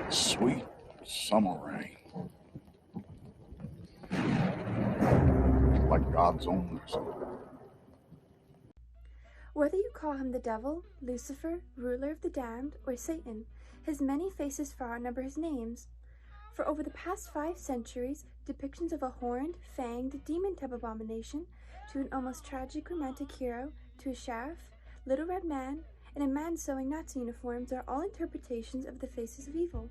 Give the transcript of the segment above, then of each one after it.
Sweet summer rain, like God's own mercy. Whether you call him the devil, Lucifer, ruler of the damned, or Satan, his many faces far outnumber his names. For over the past 5 centuries, depictions of a horned, fanged, demon-type abomination, to an almost tragic romantic hero, to a sheriff, little red man, and a man sewing Nazi uniforms are all interpretations of the faces of evil.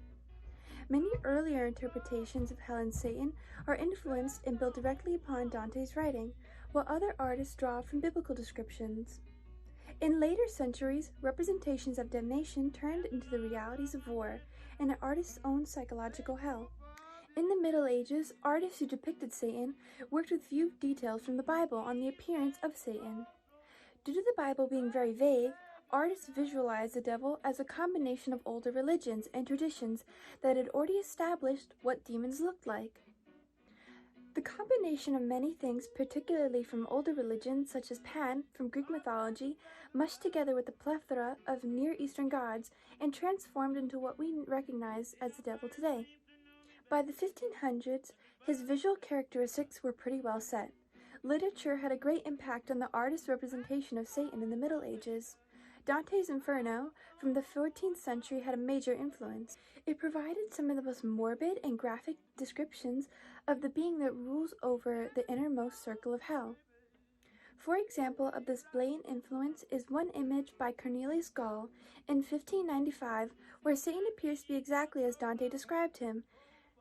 Many earlier interpretations of hell and Satan are influenced and built directly upon Dante's writing, while other artists draw from biblical descriptions. In later centuries, representations of damnation turned into the realities of war and an artist's own psychological hell. In the Middle Ages, artists who depicted Satan worked with few details from the Bible on the appearance of Satan. Due to the Bible being very vague, artists visualized the devil as a combination of older religions and traditions that had already established what demons looked like. The combination of many things, particularly from older religions such as Pan from Greek mythology, mushed together with the plethora of Near Eastern gods and transformed into what we recognize as the devil today. By the 1500s, his visual characteristics were pretty well set. Literature had a great impact on the artist's representation of Satan in the Middle Ages. Dante's Inferno from the 14th century had a major influence. It provided some of the most morbid and graphic descriptions of the being that rules over the innermost circle of hell. For example of this blatant influence is one image by Cornelius Gall in 1595 where Satan appears to be exactly as Dante described him,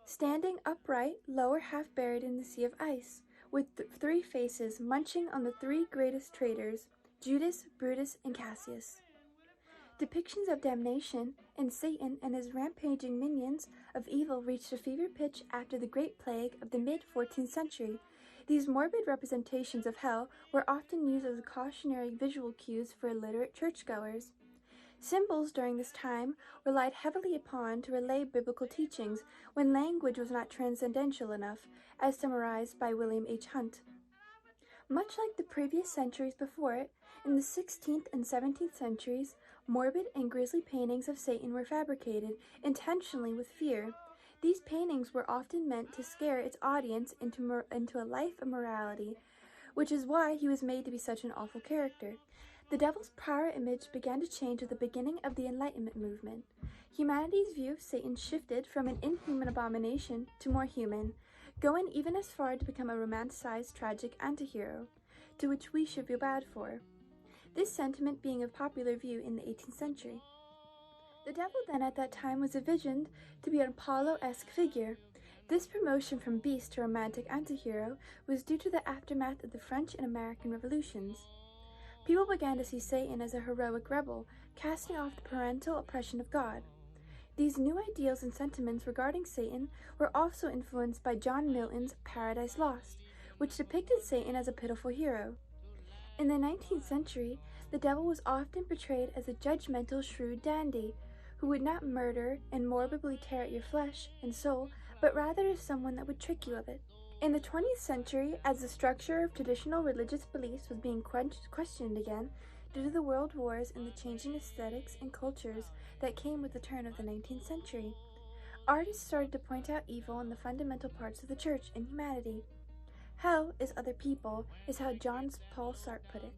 standing upright, lower half buried in the sea of ice, with 3 faces munching on the 3 greatest traitors, Judas, Brutus, and Cassius. Depictions of damnation and Satan and his rampaging minions of evil reached a fever pitch after the Great Plague of the mid-14th century. These morbid representations of hell were often used as cautionary visual cues for illiterate churchgoers. Symbols during this time relied heavily upon to relay biblical teachings when language was not transcendental enough, as summarized by William H. Hunt. Much like the previous centuries before it, in the 16th and 17th centuries, morbid and grisly paintings of Satan were fabricated intentionally with fear. These paintings were often meant to scare its audience into a life of morality, which is why he was made to be such an awful character. The devil's prior image began to change with the beginning of the Enlightenment movement. Humanity's view of Satan shifted from an inhuman abomination to more human, going even as far to become a romanticized tragic antihero, to which we should feel bad for. This sentiment being a popular view in the 18th century. The devil then at that time was envisioned to be an Apollo-esque figure. This promotion from beast to romantic antihero was due to the aftermath of the French and American revolutions. People began to see Satan as a heroic rebel, casting off the parental oppression of God. These new ideals and sentiments regarding Satan were also influenced by John Milton's Paradise Lost, which depicted Satan as a pitiful hero. In the 19th century, the devil was often portrayed as a judgmental, shrewd dandy, who would not murder and morbidly tear at your flesh and soul, but rather as someone that would trick you of it. In the 20th century, as the structure of traditional religious beliefs was being questioned again, due to the world wars and the changing aesthetics and cultures that came with the turn of the 19th century, artists started to point out evil in the fundamental parts of the church and humanity. Hell is other people, is how John Paul Sartre put it.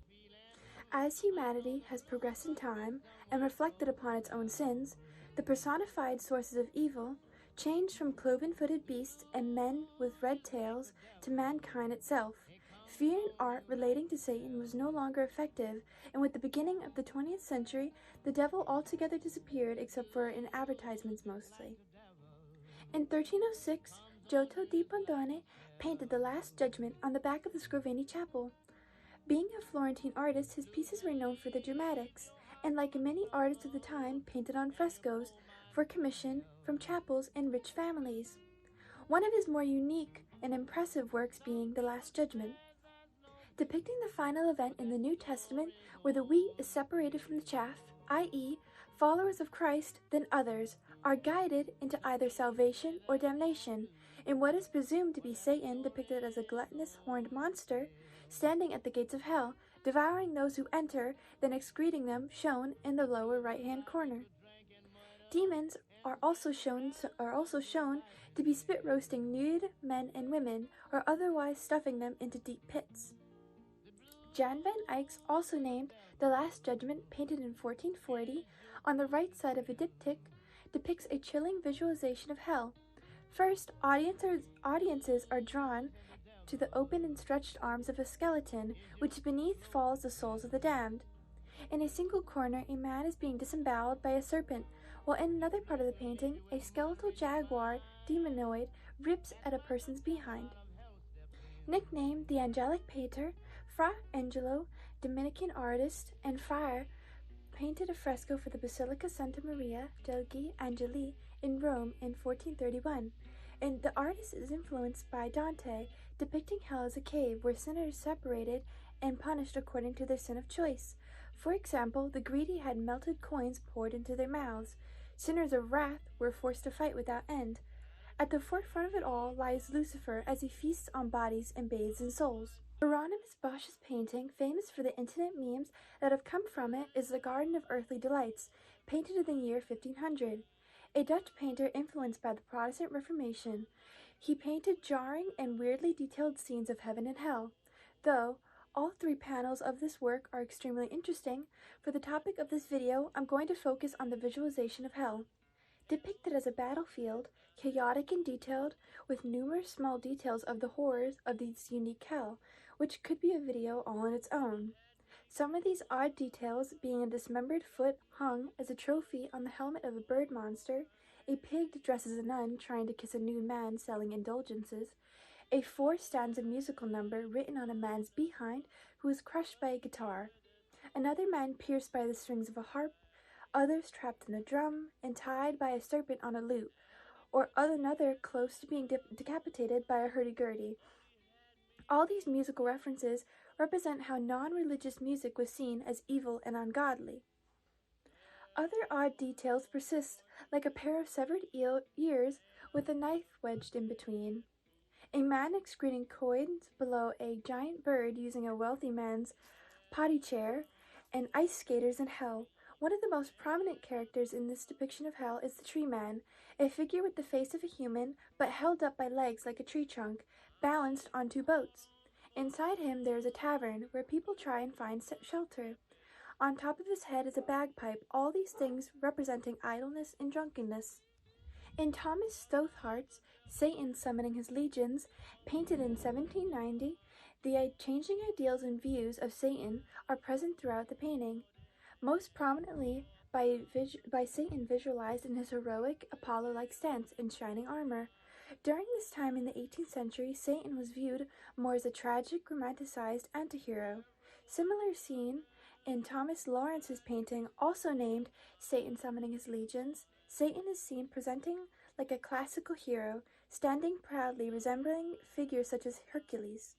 As humanity has progressed in time and reflected upon its own sins, the personified sources of evil changed from cloven-footed beasts and men with red tails to mankind itself. Fear in art relating to Satan was no longer effective, and with the beginning of the 20th century, the devil altogether disappeared except for in advertisements mostly. In 1306, Giotto di Bondone painted The Last Judgment on the back of the Scrovegni Chapel. Being a Florentine artist, his pieces were known for the dramatics, and like many artists of the time, painted on frescoes for commission from chapels and rich families. One of his more unique and impressive works being The Last Judgment, depicting the final event in the New Testament where the wheat is separated from the chaff, i.e., followers of Christ, then others, are guided into either salvation or damnation, in what is presumed to be Satan depicted as a gluttonous horned monster, standing at the gates of hell, devouring those who enter, then excreting them, shown in the lower right-hand corner. Demons are also shown to be spit roasting nude men and women, or otherwise stuffing them into deep pits. Jan van Eyck's, also named The Last Judgment, painted in 1440, on the right side of a diptych, depicts a chilling visualization of hell. First, audiences are drawn to the open and stretched arms of a skeleton, which beneath falls the souls of the damned. In a single corner, a man is being disemboweled by a serpent, while in another part of the painting, a skeletal jaguar demonoid rips at a person's behind. Nicknamed the Angelic Painter, Fra Angelo, Dominican artist and friar, painted a fresco for the Basilica Santa Maria degli Angeli in Rome in 1431, and the artist is influenced by Dante, depicting hell as a cave where sinners separated and punished according to their sin of choice. For example, the greedy had melted coins poured into their mouths. Sinners of wrath were forced to fight without end. At the forefront of it all lies Lucifer as he feasts on bodies and bathes in souls. Hieronymus Bosch's painting, famous for the internet memes that have come from it, is The Garden of Earthly Delights, painted in the year 1500. A Dutch painter influenced by the Protestant Reformation, he painted jarring and weirdly detailed scenes of heaven and hell. Though all three panels of this work are extremely interesting, for the topic of this video, I'm going to focus on the visualization of hell. Depicted as a battlefield, chaotic and detailed, with numerous small details of the horrors of this unique hell, which could be a video all on its own. Some of these odd details being a dismembered foot hung as a trophy on the helmet of a bird monster, a pig dressed as a nun trying to kiss a nude man selling indulgences, a 4-stanza musical number written on a man's behind who is crushed by a guitar, another man pierced by the strings of a harp, others trapped in a drum and tied by a serpent on a lute, or another close to being decapitated by a hurdy-gurdy. All these musical references represent how non-religious music was seen as evil and ungodly. Other odd details persist, like a pair of severed ears with a knife wedged in between, a man excreting coins below a giant bird using a wealthy man's potty chair, and ice skaters in hell. One of the most prominent characters in this depiction of hell is the Tree Man, a figure with the face of a human but held up by legs like a tree trunk, balanced on 2 boats. Inside him there is a tavern where people try and find shelter. On top of his head is a bagpipe, all these things representing idleness and drunkenness. In Thomas Stothart's Satan Summoning His Legions, painted in 1790, the changing ideals and views of Satan are present throughout the painting, most prominently by Satan visualized in his heroic, Apollo-like stance in shining armor. During this time in the 18th century, Satan was viewed more as a tragic, romanticized antihero. Similar scene in Thomas Lawrence's painting, also named Satan Summoning His Legions. Satan is seen presenting like a classical hero, standing proudly resembling figures such as Hercules.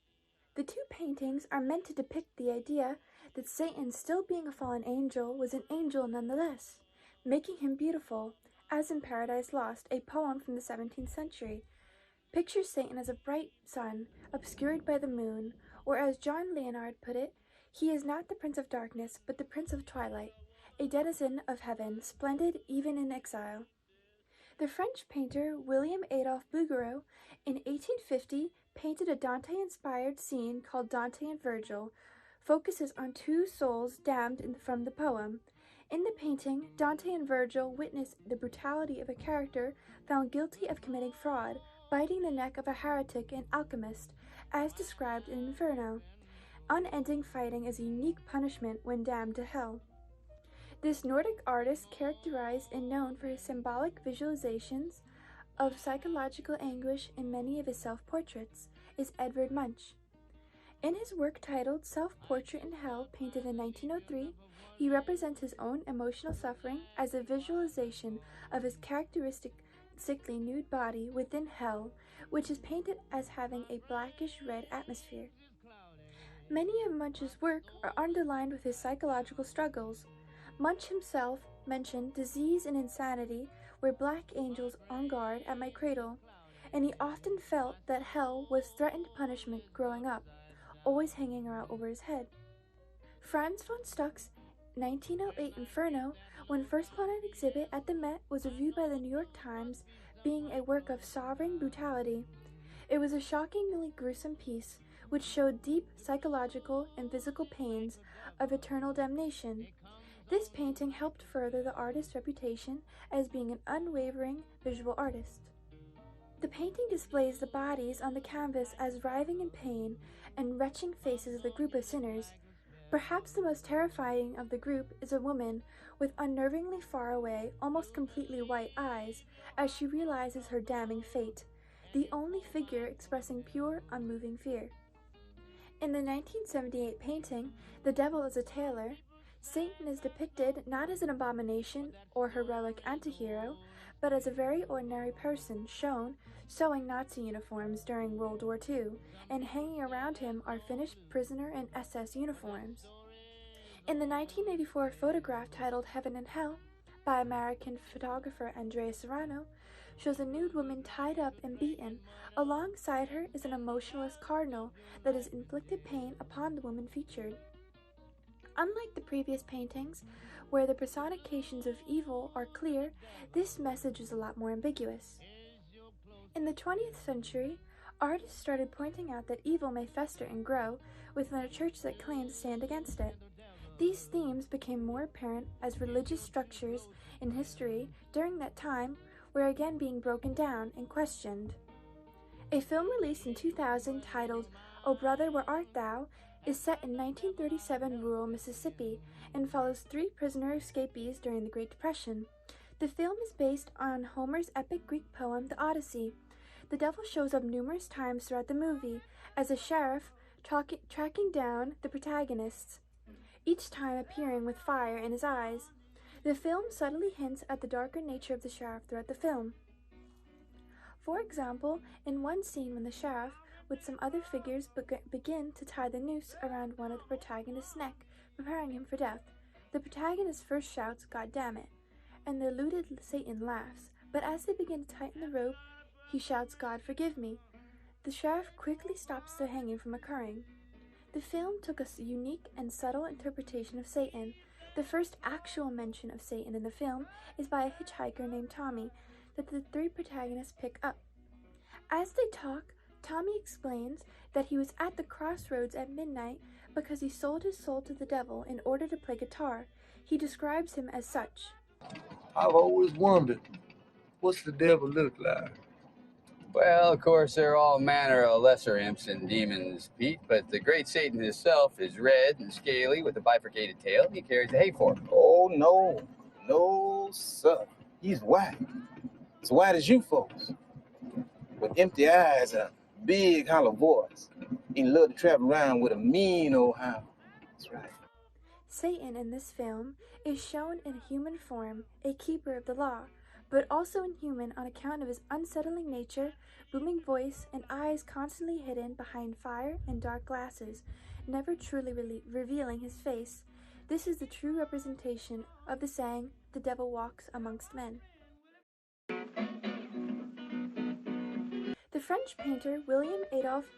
The 2 paintings are meant to depict the idea that Satan, still being a fallen angel, was an angel nonetheless, making him beautiful, as in Paradise Lost, a poem from the 17th century. Pictures Satan as a bright sun, obscured by the moon, or as John Leonard put it, he is not the Prince of Darkness, but the Prince of Twilight, a denizen of heaven, splendid even in exile. The French painter William Adolphe Bouguereau, in 1850, painted a Dante-inspired scene called Dante and Virgil, focuses on 2 souls damned from the poem. In the painting, Dante and Virgil witness the brutality of a character found guilty of committing fraud, biting the neck of a heretic and alchemist, as described in Inferno. Unending fighting is a unique punishment when damned to hell. This Nordic artist, characterized and known for his symbolic visualizations of psychological anguish in many of his self-portraits, is Edvard Munch. In his work titled Self-Portrait in Hell, painted in 1903, he represents his own emotional suffering as a visualization of his characteristic sickly nude body within hell, which is painted as having a blackish-red atmosphere. Many of Munch's work are underlined with his psychological struggles. Munch himself mentioned disease and insanity were black angels on guard at my cradle, and he often felt that hell was threatened punishment growing up, always hanging around over his head. Franz von Stuck's 1908 Inferno when first put on exhibit at the Met, was reviewed by the New York Times being a work of sovereign brutality. It was a shockingly gruesome piece which showed deep psychological and physical pains of eternal damnation. This painting helped further the artist's reputation as being an unwavering visual artist. The painting displays the bodies on the canvas as writhing in pain and retching faces of the group of sinners. Perhaps the most terrifying of the group is a woman with unnervingly far away, almost completely white eyes as she realizes her damning fate, the only figure expressing pure, unmoving fear. In the 1978 painting, The Devil is a Tailor, Satan is depicted not as an abomination or heroic antihero, but as a very ordinary person shown sewing Nazi uniforms during World War II, and hanging around him are finished prisoner and SS uniforms. In the 1984 photograph titled Heaven and Hell, by American photographer Andrea Serrano, shows a nude woman tied up and beaten. Alongside her is an emotionless cardinal that has inflicted pain upon the woman featured. Unlike the previous paintings, where the personifications of evil are clear, this message is a lot more ambiguous. In the 20th century, artists started pointing out that evil may fester and grow within a church that claims to stand against it. These themes became more apparent as religious structures in history during that time were again being broken down and questioned. A film released in 2000 titled O Brother, Where Art Thou? Is set in 1937 rural Mississippi and follows 3 prisoner escapees during the Great Depression. The film is based on Homer's epic Greek poem, The Odyssey. The devil shows up numerous times throughout the movie as a sheriff tracking down the protagonists, each time appearing with fire in his eyes. The film subtly hints at the darker nature of the sheriff throughout the film. For example, in one scene when the sheriff, with some other figures, begin to tie the noose around one of the protagonist's neck, preparing him for death, the protagonist first shouts, "God damn it," and the eluded Satan laughs, but as they begin to tighten the rope, he shouts, "God forgive me." The sheriff quickly stops the hanging from occurring. The film took a unique and subtle interpretation of Satan. The first actual mention of Satan in the film is by a hitchhiker named Tommy that the 3 protagonists pick up. As they talk, Tommy explains that he was at the crossroads at midnight because he sold his soul to the devil in order to play guitar. He describes him as such. I've always wondered, what's the devil look like? Well, of course, there are all manner of lesser imps and demons, Pete, but the great Satan himself is red and scaly with a bifurcated tail. He carries a hay fork. Oh, no, sir. He's white. As white as you folks. With empty eyes and a big hollow voice. He loved to travel around with a mean old howl. That's right. Satan in this film is shown in human form, a keeper of the law, but also inhuman on account of his unsettling nature, booming voice, and eyes constantly hidden behind fire and dark glasses, never truly revealing his face. This is the true representation of the saying, "The devil walks amongst men." The French painter William Adolphe